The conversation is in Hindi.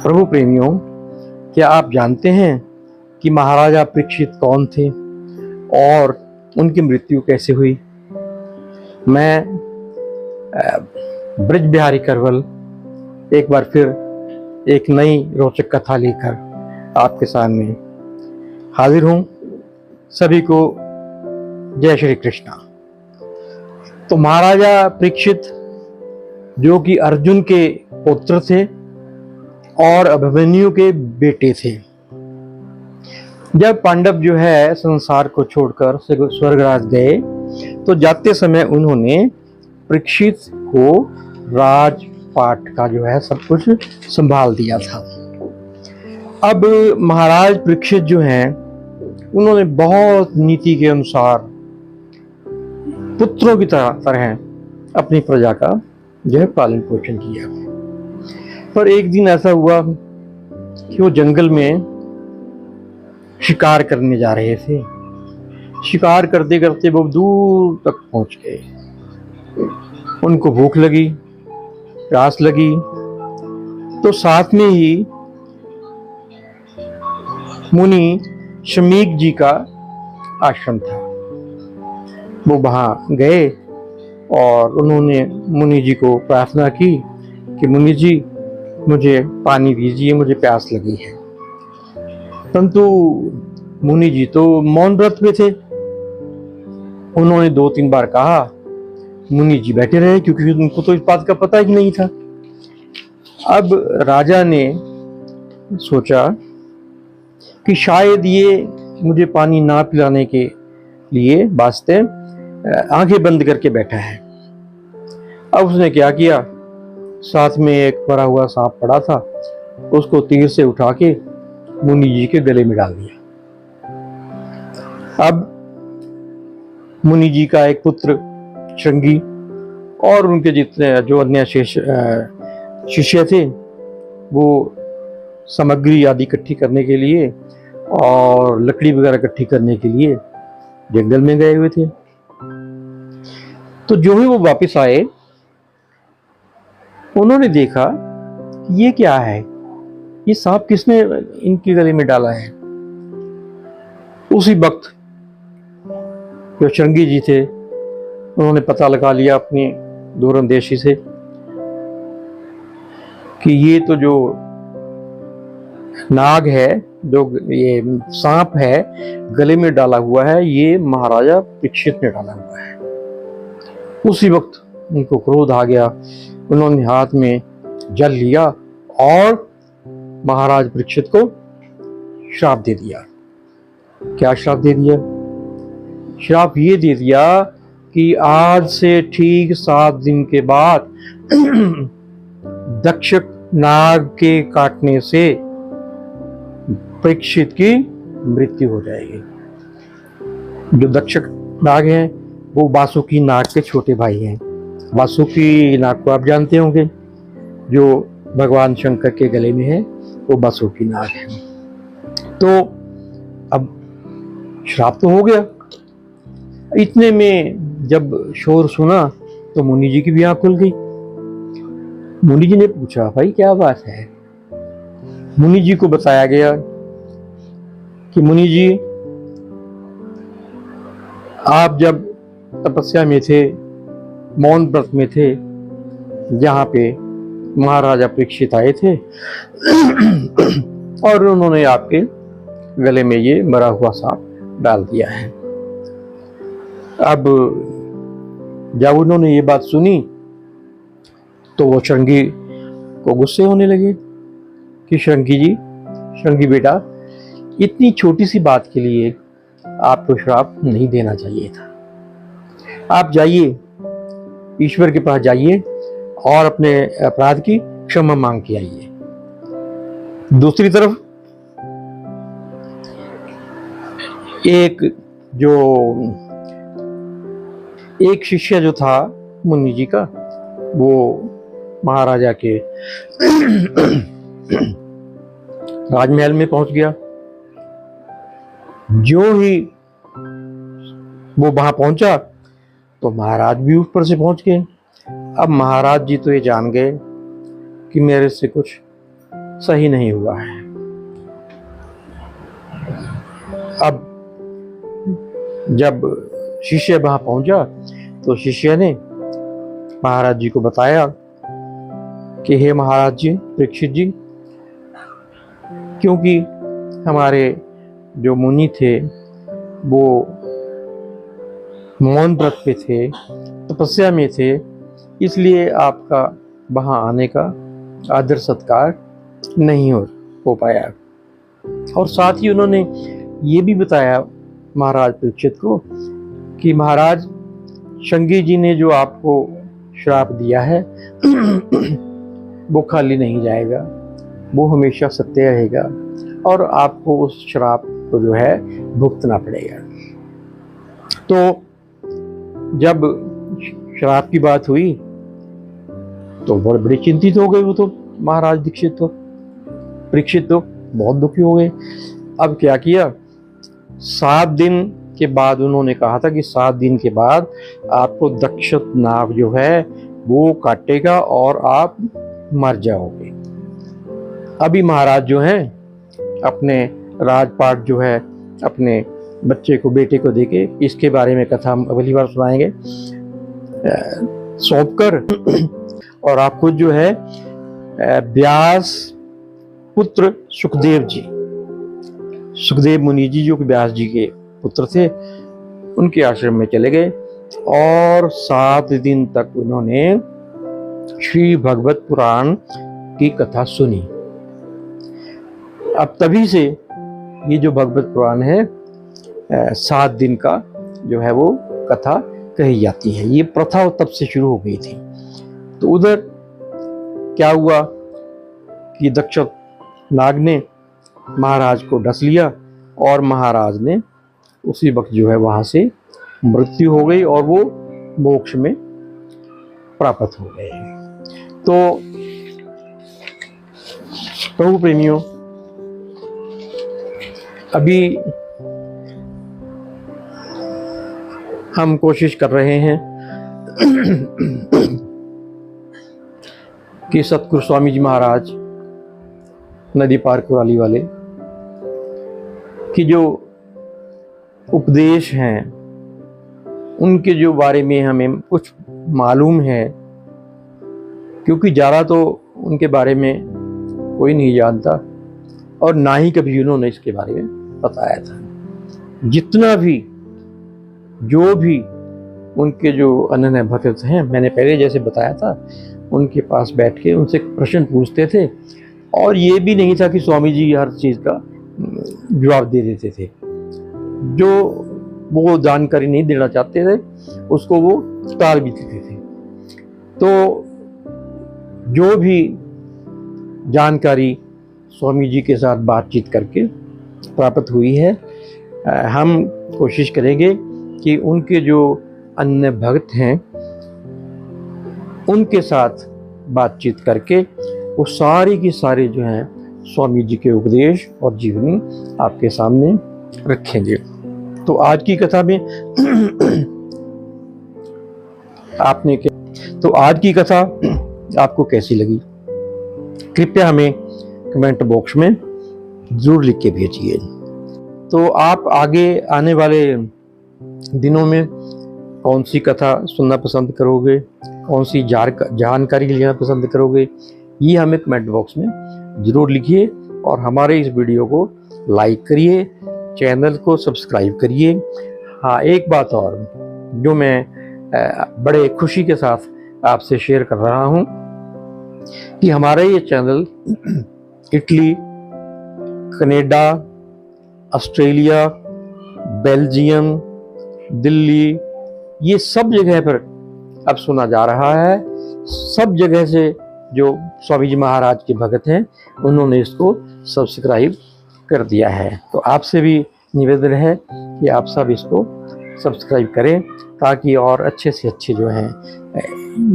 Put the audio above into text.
प्रभु प्रेमियों, क्या आप जानते हैं कि महाराजा परीक्षित कौन थे और उनकी मृत्यु कैसे हुई? मैं ब्रज बिहारी करवल एक बार फिर एक नई रोचक कथा लेकर आपके सामने हाजिर हूँ। सभी को जय श्री कृष्णा। तो महाराजा परीक्षित जो कि अर्जुन के पुत्र थे और अभिमन्यु के बेटे थे, जब पांडव जो है संसार को छोड़कर स्वर्गराज गए तो जाते समय उन्होंने परीक्षित को राजपाट का जो है सब कुछ संभाल दिया था। अब महाराज परीक्षित जो हैं उन्होंने बहुत नीति के अनुसार पुत्रों की तरह अपनी प्रजा का जो है पालन पोषण किया। पर एक दिन ऐसा हुआ कि वो जंगल में शिकार करने जा रहे थे। शिकार करते करते वो दूर तक पहुंच गए। उनको भूख लगी, प्यास लगी, तो साथ में ही मुनि शमीक जी का आश्रम था। वो वहां गए और उन्होंने मुनि जी को प्रार्थना की कि मुनि जी मुझे पानी दीजिए, मुझे प्यास लगी है। परंतु मुनि जी तो मौन व्रत में थे। उन्होंने 2-3 बार कहा, मुनि जी बैठे रहे क्योंकि उनको तो इस बात का पता ही नहीं था। अब राजा ने सोचा कि शायद ये मुझे पानी ना पिलाने के लिए वास्ते आंखें बंद करके बैठा है। अब उसने क्या किया, साथ में एक मरा हुआ सांप पड़ा था, उसको तीर से उठा के मुनि जी के गले में डाल दिया। अब मुनि जी का एक पुत्र श्रृंगी और उनके जितने जो अन्य शिष्य थे वो सामग्री आदि इकट्ठी करने के लिए और लकड़ी वगैरह इकट्ठी करने के लिए जंगल में गए हुए थे। तो जो ही वो वापस आए उन्होंने देखा कि ये क्या है, ये सांप किसने इनके गले में डाला है। उसी वक्त जो श्रृंगी जी थे उन्होंने पता लगा लिया अपनी दूरंदेशी से कि ये तो जो नाग है, जो ये सांप है गले में डाला हुआ है, ये महाराजा परीक्षित ने डाला हुआ है। उसी वक्त उनको क्रोध आ गया। उन्होंने हाथ में जल लिया और महाराज परीक्षित को श्राप दे दिया। क्या श्राप दे दिया? श्राप ये दे दिया कि आज से ठीक 7 दिन के बाद दक्ष नाग के काटने से परीक्षित की मृत्यु हो जाएगी। जो दक्ष नाग हैं वो वासुकी नाग के छोटे भाई हैं। वासुकी नाग को आप जानते होंगे, जो भगवान शंकर के गले में है, वो वासुकी नाग है। तो अब श्राप तो हो गया। इतने में जब शोर सुना तो मुनि जी की भी आंख खुल गई। मुनि जी ने पूछा, भाई क्या बात है? मुनि जी को बताया गया कि मुनि जी, आप जब तपस्या में थे, मौन व्रत में थे, जहां पे महाराजा परीक्षित आए थे और उन्होंने आपके गले में ये मरा हुआ सांप डाल दिया है। अब जब उन्होंने ये बात सुनी तो वो श्रृंगी को गुस्से होने लगे कि श्रृंगी बेटा, इतनी छोटी सी बात के लिए आपको श्राप नहीं देना चाहिए था। आप जाइए, ईश्वर के पास जाइए और अपने अपराध की क्षमा मांग के आइए। दूसरी तरफ एक शिष्य जो था मुनि जी का, वो महाराजा के राजमहल में पहुंच गया। जो ही वो वहां पहुंचा तो महाराज भी ऊपर से पहुंच गए। अब महाराज जी तो ये जान गए कि मेरे से कुछ सही नहीं हुआ है। अब जब शिष्य वहां पहुंचा तो शिष्य ने महाराज जी को बताया कि हे महाराज जी, परीक्षित जी, क्योंकि हमारे जो मुनि थे वो मौन व्रत पे थे, तपस्या में थे, इसलिए आपका वहां आने का आदर सत्कार नहीं हो पाया। और साथ ही उन्होंने ये भी बताया महाराज परीक्षित को कि महाराज, शंगी जी ने जो आपको श्राप दिया है वो खाली नहीं जाएगा, वो हमेशा सत्य रहेगा और आपको उस श्राप को जो है भुगतना पड़ेगा। तो जब श्राप की बात हुई तो बड़े चिंतित हो गए वो तो महाराज परीक्षित तो बहुत दुखी हो गए। अब क्या किया, 7 दिन के बाद उन्होंने कहा था कि 7 दिन के बाद आपको दक्ष नाग जो है वो काटेगा और आप मर जाओगे। अभी महाराज जो हैं अपने राजपाट जो है अपने बच्चे को, बेटे को देके, इसके बारे में कथा हम अगली बार सुनाएंगे, सौंप कर और आप खुद जो है व्यास पुत्र सुखदेव मुनि जी जो कि व्यास जी के पुत्र थे, उनके आश्रम में चले गए और 7 दिन तक उन्होंने श्री भगवत पुराण की कथा सुनी। अब तभी से ये जो भगवत पुराण है 7 दिन का जो है वो कथा कही जाती है। ये प्रथा तब से शुरू हो गई थी। तो उधर क्या हुआ कि दक्ष नाग ने महाराज को डस लिया और महाराज ने उसी वक्त जो है वहां से मृत्यु हो गई और वो मोक्ष में प्राप्त हो गए। तो प्रभु प्रेमियों, अभी हम कोशिश कर रहे हैं कि सतगुरु स्वामी जी महाराज नदी पार कुराली वाले की जो उपदेश हैं उनके जो बारे में हमें कुछ मालूम है, क्योंकि ज़्यादा तो उनके बारे में कोई नहीं जानता और ना ही कभी उन्होंने इसके बारे में बताया था। जितना भी जो भी उनके जो अनन्य भक्त हैं, मैंने पहले जैसे बताया था, उनके पास बैठ के उनसे प्रश्न पूछते थे और ये भी नहीं था कि स्वामी जी हर चीज़ का जवाब दे देते थे। जो वो जानकारी नहीं देना चाहते थे उसको वो टाल भी देते थे। तो जो भी जानकारी स्वामी जी के साथ बातचीत करके प्राप्त हुई है, हम कोशिश करेंगे कि उनके जो अन्य भक्त हैं उनके साथ बातचीत करके वो सारी की सारी जो हैं स्वामी जी के उपदेश और जीवनी आपके सामने रखेंगे। तो आज की कथा में आज की कथा आपको कैसी लगी, कृपया हमें कमेंट बॉक्स में जरूर लिख के भेजिए। तो आप आगे आने वाले दिनों में कौन सी कथा सुनना पसंद करोगे, कौन सी जानकारी लेना पसंद करोगे, ये हमें कमेंट बॉक्स में ज़रूर लिखिए और हमारे इस वीडियो को लाइक करिए, चैनल को सब्सक्राइब करिए। हाँ, एक बात और जो मैं बड़े खुशी के साथ आपसे शेयर कर रहा हूँ कि हमारा ये channel Italy, Canada, Australia, Belgium, Delhi, ये सब जगह पर अब सुना जा रहा है। सब जगह से जो स्वामी जी महाराज के भक्त हैं उन्होंने इसको सब्सक्राइब कर दिया है। तो आपसे भी निवेदन है कि आप सब इसको सब्सक्राइब करें ताकि और अच्छे से अच्छे जो हैं